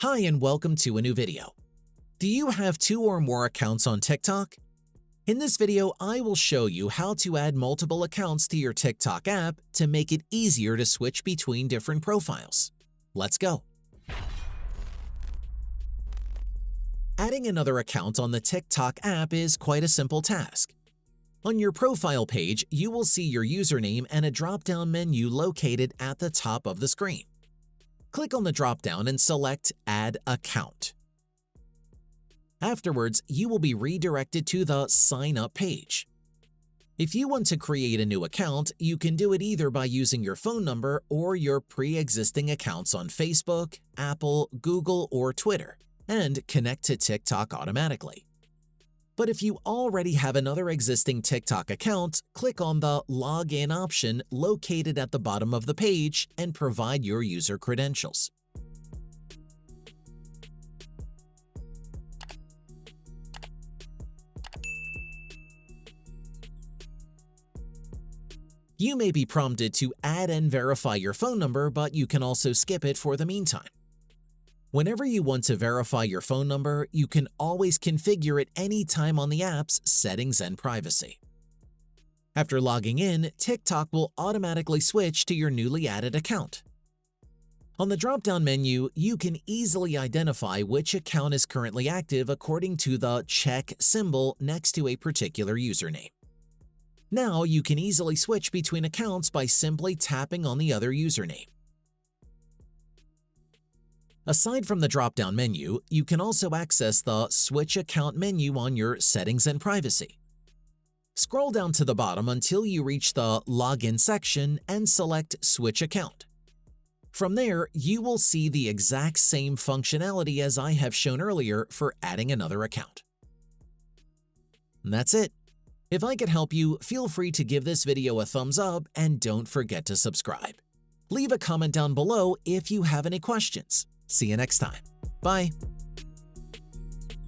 Hi and welcome to a new video. Do you have 2 or more accounts on TikTok? In this video, I will show you how to add multiple accounts to your TikTok app to make it easier to switch between different profiles. Let's go. Adding another account on the TikTok app is quite a simple task. On your profile page, you will see your username and a drop-down menu located at the top of the screen. Click on the drop-down and select Add Account. Afterwards, you will be redirected to the Sign Up page. If you want to create a new account, you can do it either by using your phone number or your pre-existing accounts on Facebook, Apple, Google, or Twitter, and connect to TikTok automatically. But if you already have another existing TikTok account, click on the Login option located at the bottom of the page and provide your user credentials. You may be prompted to add and verify your phone number, but you can also skip it for the meantime. Whenever you want to verify your phone number, you can always configure it anytime on the app's settings and privacy. After logging in, TikTok will automatically switch to your newly added account. On the drop-down menu, you can easily identify which account is currently active according to the check symbol next to a particular username. Now you can easily switch between accounts by simply tapping on the other username. Aside from the drop-down menu, you can also access the Switch Account menu on your Settings and Privacy. Scroll down to the bottom until you reach the Login section and select Switch Account. From there, you will see the exact same functionality as I have shown earlier for adding another account. And that's it. If I could help you, feel free to give this video a thumbs up and don't forget to subscribe. Leave a comment down below if you have any questions. See you next time. Bye.